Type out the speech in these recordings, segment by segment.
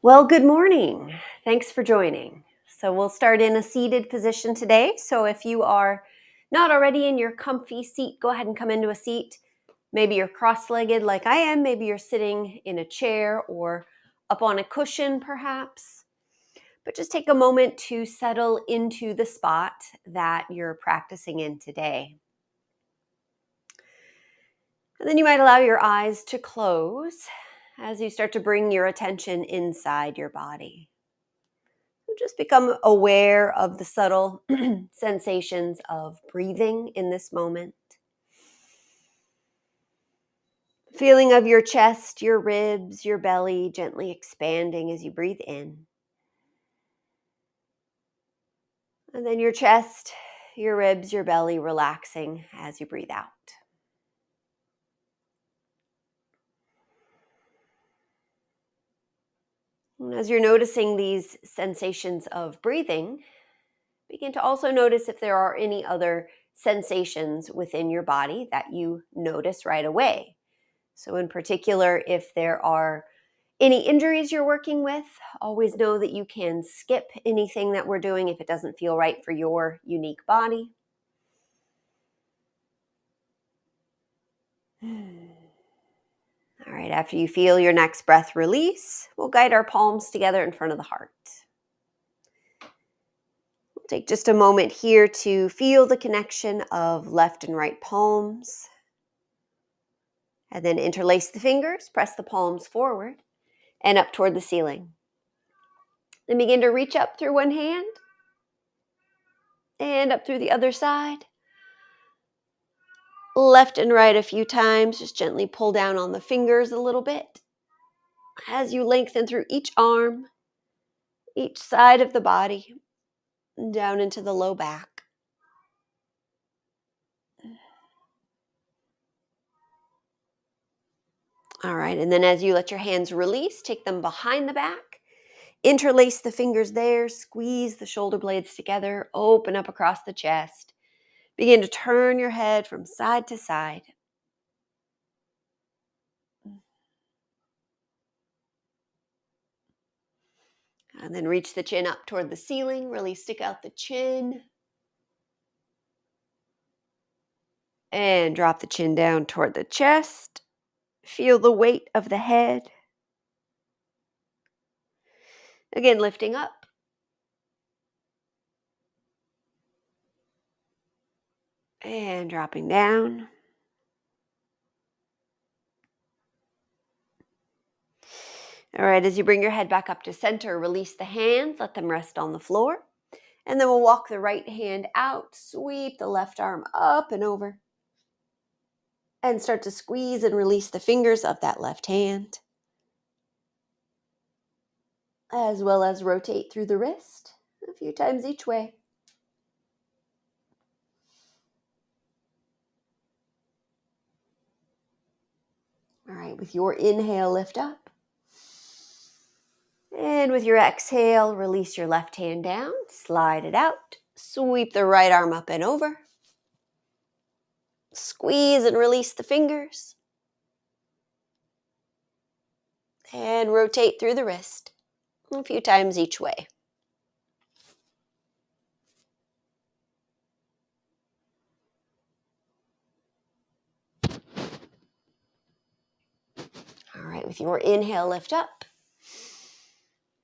Well, good morning. Thanks for joining. So, we'll start in a seated position today. So, if you are not already in your comfy seat, go ahead and come into a seat. Maybe you're cross legged like I am. Maybe you're sitting in a chair or up on a cushion, perhaps. But just take a moment to settle into the spot that you're practicing in today. And then you might allow your eyes to close as you start to bring your attention inside your body. Just become aware of the subtle sensations of breathing in this moment. Feeling of your chest, your ribs, your belly gently expanding as you breathe in. And then your chest, your ribs, your belly relaxing as you breathe out. And as you're noticing these sensations of breathing, begin to also notice if there are any other sensations within your body that you notice right away. So in particular, if there are any injuries you're working with, always know that you can skip anything that we're doing if it doesn't feel right for your unique body. All right, after you feel your next breath release, we'll guide our palms together in front of the heart. We'll take just a moment here to feel the connection of left and right palms. And then interlace the fingers, press the palms forward and up toward the ceiling. Then begin to reach up through one hand and up through the other side. Left and right a few times. Just gently pull down on the fingers a little bit as you lengthen through each arm, each side of the body, down into the low back. All right, and then as you let your hands release, take them behind the back, interlace the fingers there, squeeze the shoulder blades together, open up across the chest. Begin to turn your head from side to side. And then reach the chin up toward the ceiling, really stick out the chin. And drop the chin down toward the chest. Feel the weight of the head. Again, lifting up. And dropping down. All right, as you bring your head back up to center, release the hands, let them rest on the floor. And then we'll walk the right hand out, sweep the left arm up and over. And start to squeeze and release the fingers of that left hand. As well as rotate through the wrist a few times each way. All right, with your inhale, lift up. And with your exhale, release your left hand down, slide it out, sweep the right arm up and over. Squeeze and release the fingers. And rotate through the wrist a few times each way. All right, with your inhale, lift up.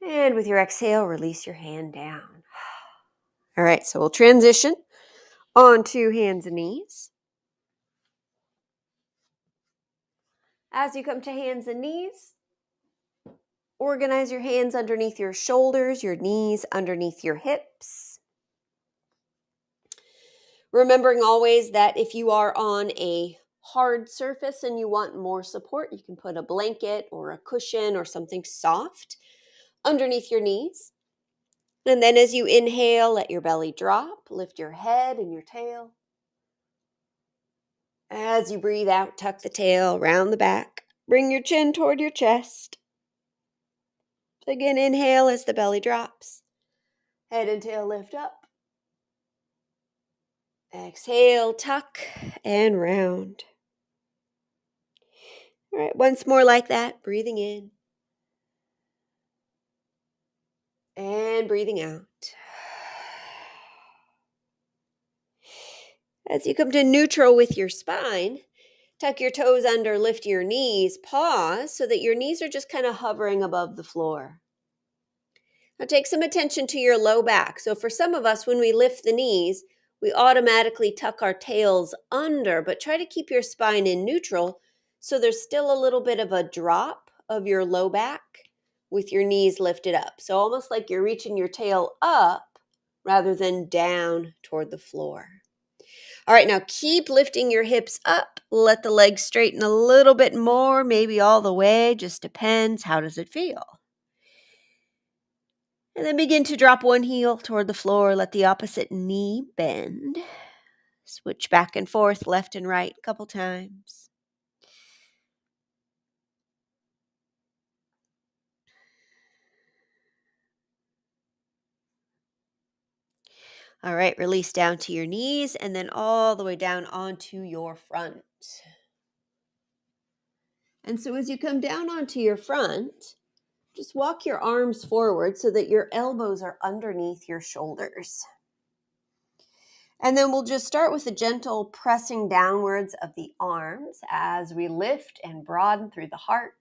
And with your exhale, release your hand down. All right, so we'll transition onto hands and knees. As you come to hands and knees, organize your hands underneath your shoulders, your knees underneath your hips. Remembering always that if you are on a hard surface and you want more support, you can put a blanket or a cushion or something soft underneath your knees. And then as you inhale, let your belly drop, lift your head and your tail. As you breathe out, tuck the tail, round the back, bring your chin toward your chest. Again, inhale as the belly drops. Head and tail lift up. Exhale, tuck and round. All right, once more like that, breathing in. And breathing out. As you come to neutral with your spine, tuck your toes under, lift your knees, pause so that your knees are just kind of hovering above the floor. Now take some attention to your low back. So for some of us, when we lift the knees, we automatically tuck our tails under, but try to keep your spine in neutral so there's still a little bit of a drop of your low back with your knees lifted up. So almost like you're reaching your tail up rather than down toward the floor. All right, now keep lifting your hips up. Let the legs straighten a little bit more, maybe all the way, just depends. How does it feel? And then begin to drop one heel toward the floor. Let the opposite knee bend. Switch back and forth, left and right, a couple times. All right, release down to your knees and then all the way down onto your front. And so as you come down onto your front, just walk your arms forward so that your elbows are underneath your shoulders. And then we'll just start with a gentle pressing downwards of the arms as we lift and broaden through the heart.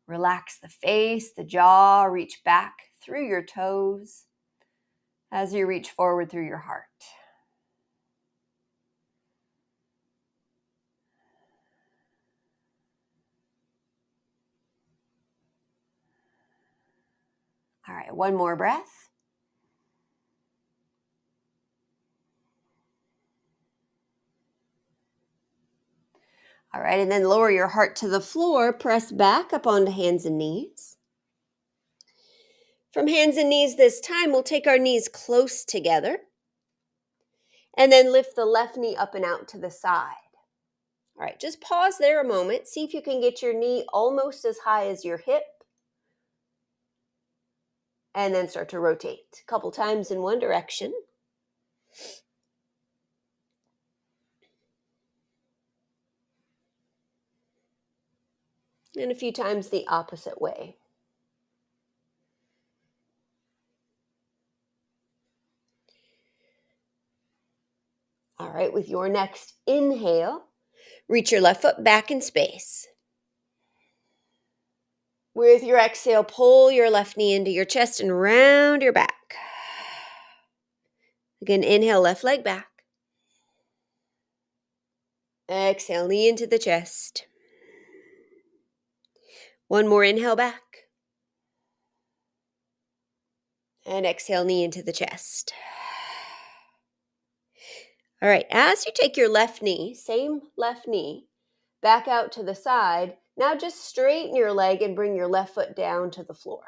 Relax the face, the jaw, reach back through your toes as you reach forward through your heart. All right, one more breath. All right, and then lower your heart to the floor. Press back up onto hands and knees. From hands and knees this time, we'll take our knees close together and then lift the left knee up and out to the side. All right, just pause there a moment. See if you can get your knee almost as high as your hip. And then start to rotate a couple times in one direction. And a few times the opposite way. All right, with your next inhale, reach your left foot back in space. With your exhale, pull your left knee into your chest and round your back. Again, inhale, left leg back. Exhale, knee into the chest. One more inhale back. And exhale, knee into the chest. All right, as you take your left knee, same left knee, back out to the side, now just straighten your leg and bring your left foot down to the floor.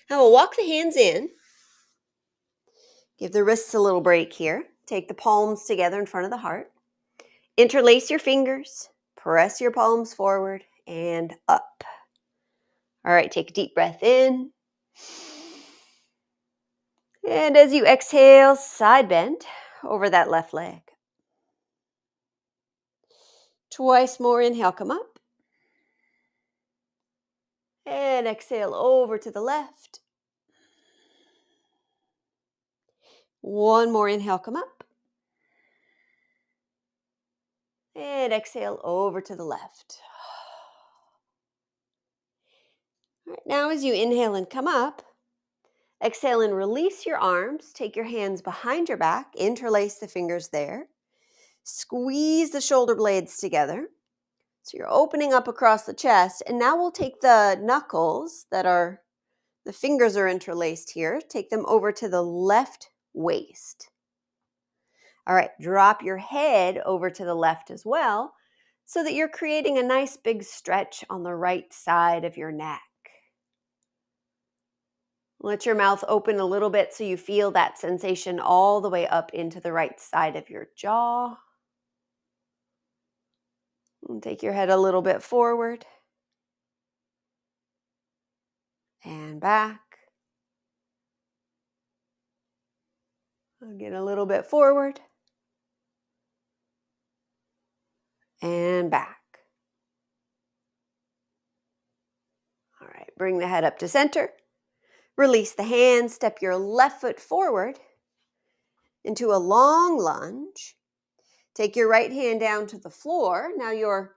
Now we'll walk the hands in. Give the wrists a little break here. Take the palms together in front of the heart. Interlace your fingers. Press your palms forward and up. All right, take a deep breath in. And as you exhale, side bend over that left leg. Twice more, inhale, come up. And exhale over to the left. One more, inhale, come up. And exhale over to the left. All right, now as you inhale and come up, exhale and release your arms. Take your hands behind your back. Interlace the fingers there. Squeeze the shoulder blades together. So you're opening up across the chest. And now we'll take the knuckles the fingers are interlaced here. Take them over to the left waist. All right, drop your head over to the left as well so that you're creating a nice big stretch on the right side of your neck. Let your mouth open a little bit so you feel that sensation all the way up into the right side of your jaw. And take your head a little bit forward and back. Again, a little bit forward and back. All right, bring the head up to center. Release the hands, step your left foot forward into a long lunge. Take your right hand down to the floor. Now your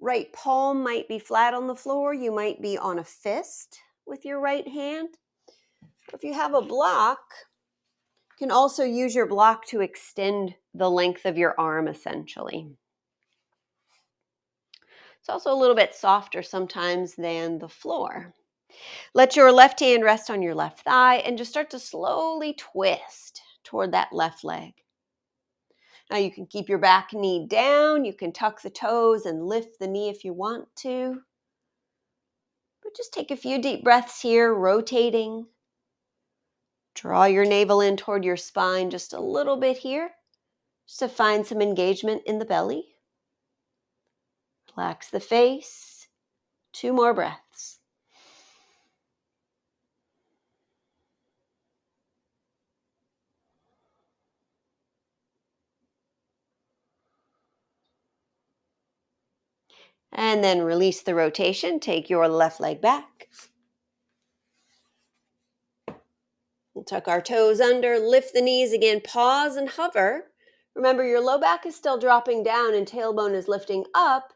right palm might be flat on the floor. You might be on a fist with your right hand. If you have a block, you can also use your block to extend the length of your arm, essentially. It's also a little bit softer sometimes than the floor. Let your left hand rest on your left thigh and just start to slowly twist toward that left leg. Now you can keep your back knee down. You can tuck the toes and lift the knee if you want to. But just take a few deep breaths here, rotating. Draw your navel in toward your spine just a little bit here, just to find some engagement in the belly. Relax the face. 2 more breaths. And then release the rotation. Take your left leg back. We'll tuck our toes under, lift the knees again, pause and hover. Remember, your low back is still dropping down and tailbone is lifting up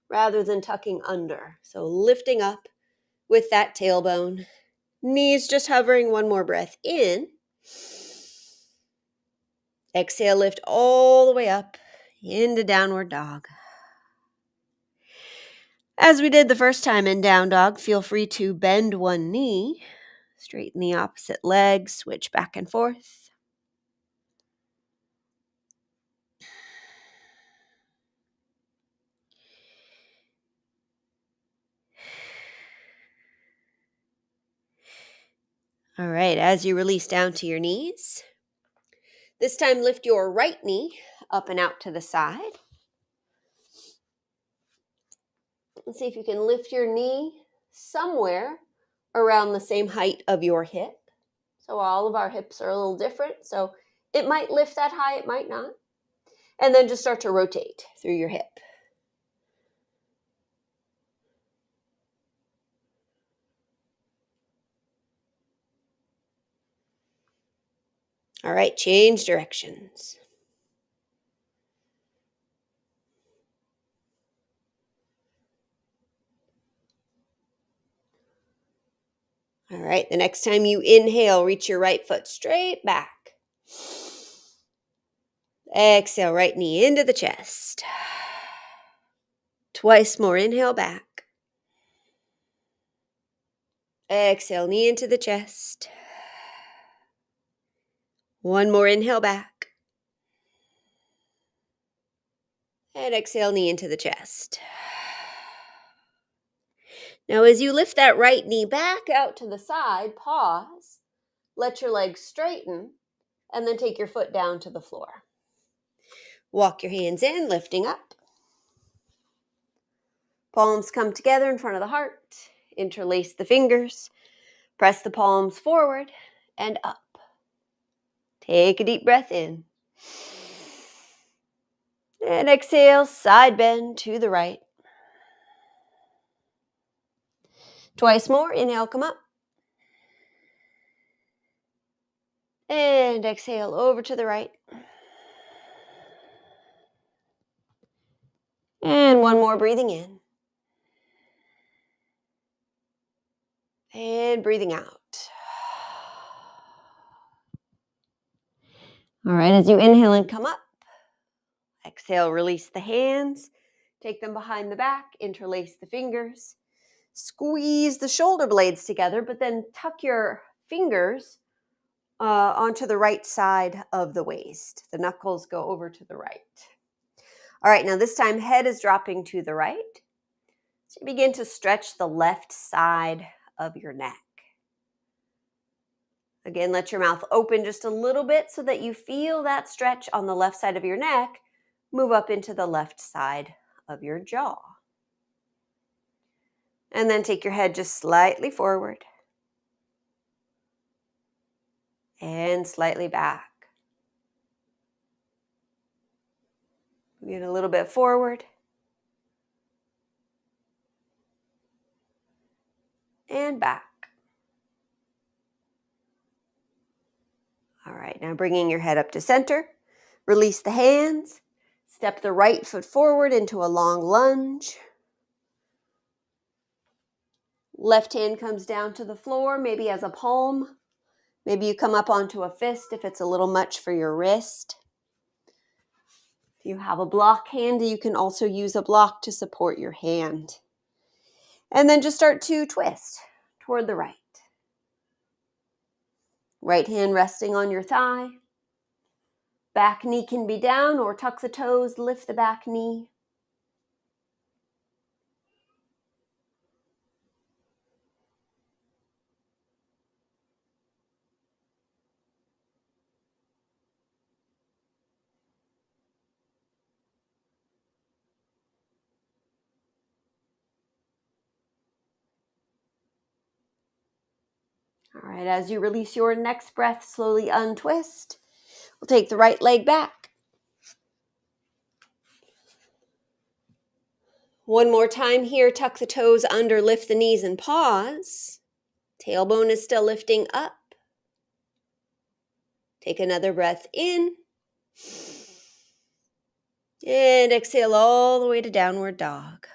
rather than tucking under. So lifting up with that tailbone. Knees just hovering. 1 more breath in. Exhale, lift all the way up into downward dog. As we did the first time in down dog, feel free to bend one knee, straighten the opposite leg, switch back and forth. All right, as you release down to your knees, this time lift your right knee up and out to the side. Let's see if you can lift your knee somewhere around the same height of your hip. So all of our hips are a little different. So it might lift that high, it might not. And then just start to rotate through your hip. All right, change directions. All right, the next time you inhale, reach your right foot straight back. Exhale, right knee into the chest. Twice more, inhale back. Exhale, knee into the chest. 1 more, inhale back. And exhale, knee into the chest. Now, as you lift that right knee back out to the side, pause. Let your legs straighten, and then take your foot down to the floor. Walk your hands in, lifting up. Palms come together in front of the heart. Interlace the fingers. Press the palms forward and up. Take a deep breath in. And exhale, side bend to the right. Twice more, inhale, come up. And exhale, over to the right. And 1 more, breathing in. And breathing out. All right, as you inhale and come up, exhale, release the hands. Take them behind the back, interlace the fingers. Squeeze the shoulder blades together, but then tuck your fingers onto the right side of the waist. The knuckles go over to the right. All right, now this time head is dropping to the right. So you begin to stretch the left side of your neck. Again, let your mouth open just a little bit so that you feel that stretch on the left side of your neck move up into the left side of your jaw. And then take your head just slightly forward and slightly back. Get a little bit forward and back. All right, now bringing your head up to center. Release the hands. Step the right foot forward into a long lunge. Left hand comes down to the floor, maybe as a palm. Maybe you come up onto a fist if it's a little much for your wrist. If you have a block handy, you can also use a block to support your hand. And then just start to twist toward the right. Right hand resting on your thigh. Back knee can be down or tuck the toes, lift the back knee. All right, as you release your next breath, slowly untwist. We'll take the right leg back. One more time here, tuck the toes under, lift the knees and pause. Tailbone is still lifting up. Take another breath in. And exhale all the way to downward dog.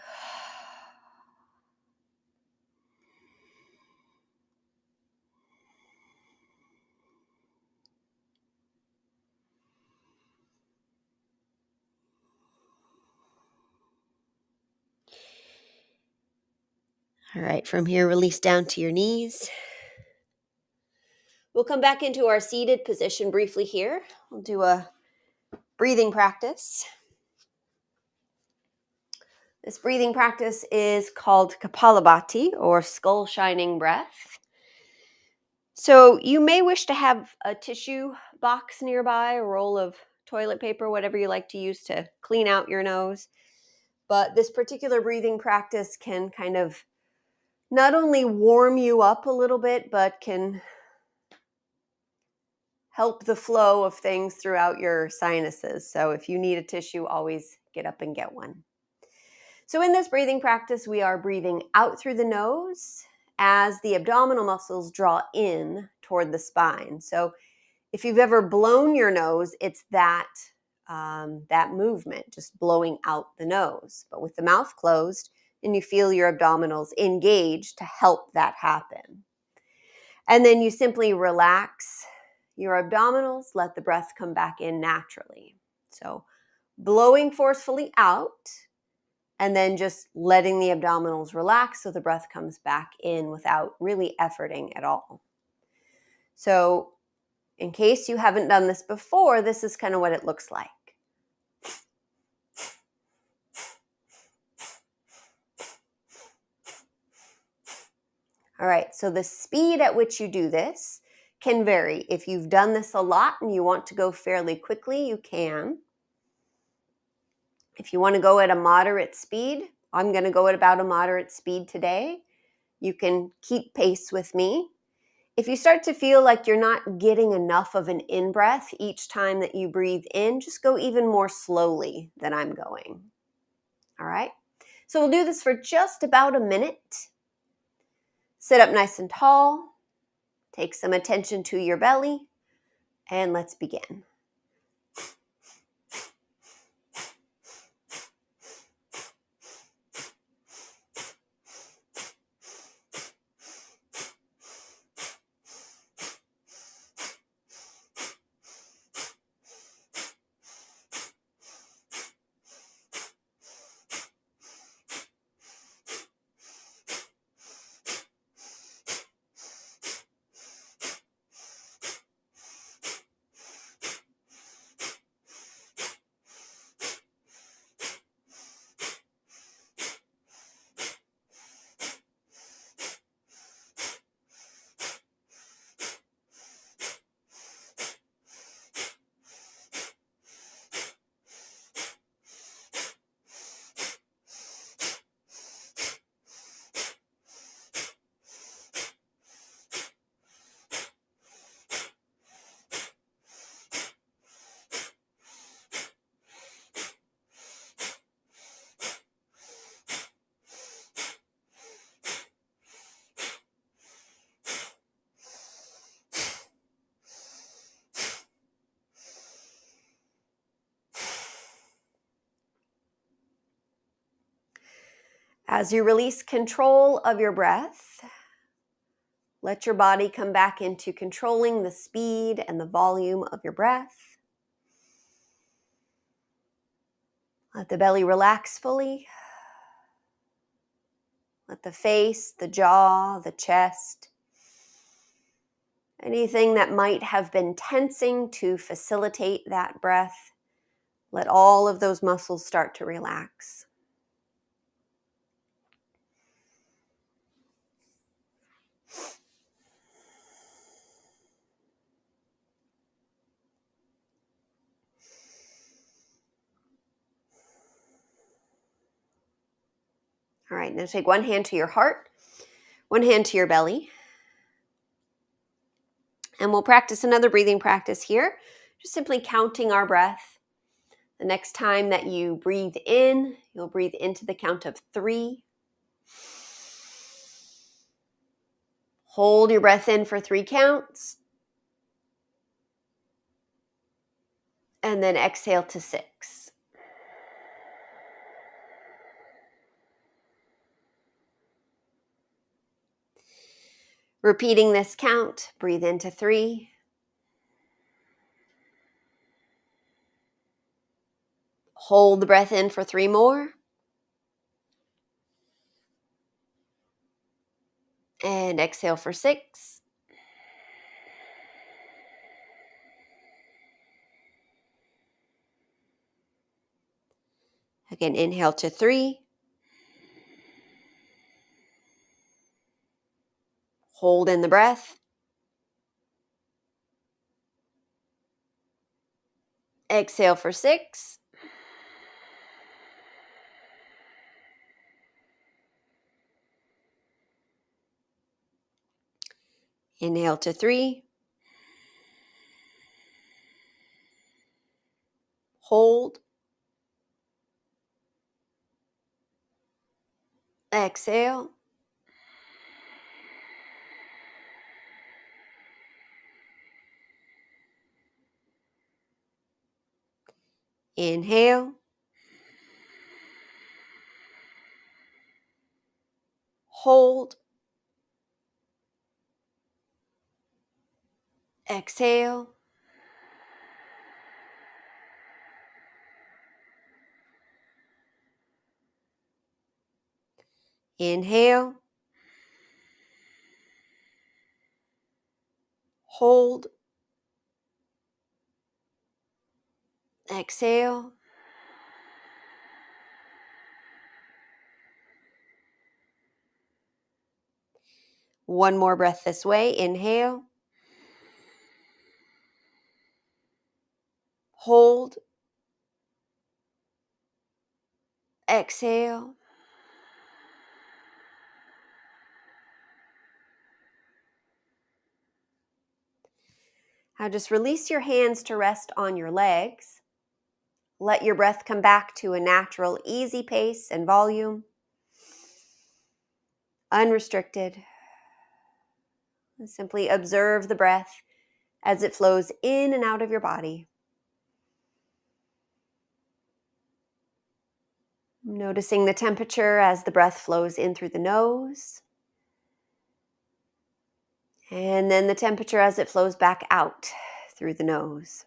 All right, from here, release down to your knees. We'll come back into our seated position briefly here. We'll do a breathing practice. This breathing practice is called Kapalabhati, or skull shining breath. So you may wish to have a tissue box nearby, a roll of toilet paper, whatever you like to use to clean out your nose. But this particular breathing practice can kind of not only warm you up a little bit, but can help the flow of things throughout your sinuses. So if you need a tissue, always get up and get one. So in this breathing practice, we are breathing out through the nose as the abdominal muscles draw in toward the spine. So if you've ever blown your nose, it's that movement, just blowing out the nose. But with the mouth closed, and you feel your abdominals engaged to help that happen. And then you simply relax your abdominals, let the breath come back in naturally. So blowing forcefully out, and then just letting the abdominals relax so the breath comes back in without really efforting at all. So in case you haven't done this before, this is kind of what it looks like. All right, so the speed at which you do this can vary. If you've done this a lot and you want to go fairly quickly, you can. If you want to go at a moderate speed, I'm going to go at about a moderate speed today. You can keep pace with me. If you start to feel like you're not getting enough of an in-breath each time that you breathe in, just go even more slowly than I'm going. All right? So we'll do this for just about a minute. Sit up nice and tall. Take some attention to your belly. And let's begin. As you release control of your breath, let your body come back into controlling the speed and the volume of your breath. Let the belly relax fully. Let the face, the jaw, the chest, anything that might have been tensing to facilitate that breath, let all of those muscles start to relax. All right, now take one hand to your heart, one hand to your belly. And we'll practice another breathing practice here, just simply counting our breath. The next time that you breathe in, you'll breathe into the count of 3. Hold your breath in for 3 counts. And then exhale to 6. Repeating this count, breathe into 3. Hold the breath in for 3 more. And exhale for 6. Again, inhale to 3. Hold in the breath. Exhale for 6. Inhale to 3. Hold. Exhale. Inhale. Hold. Exhale. Inhale. Hold. Exhale. One more breath this way. Inhale. Hold. Exhale. Now just release your hands to rest on your legs. Let your breath come back to a natural, easy pace and volume. Unrestricted. And simply observe the breath as it flows in and out of your body. Noticing the temperature as the breath flows in through the nose. And then the temperature as it flows back out through the nose.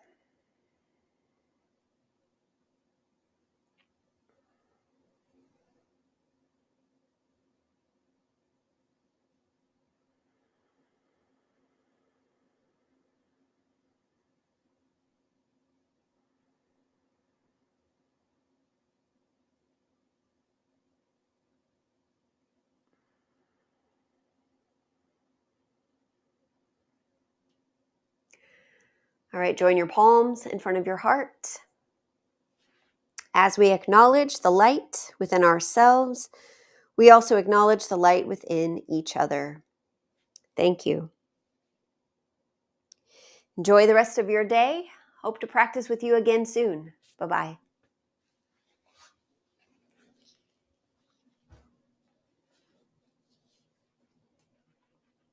All right, join your palms in front of your heart. As we acknowledge the light within ourselves, we also acknowledge the light within each other. Thank you. Enjoy the rest of your day. Hope to practice with you again soon. Bye-bye.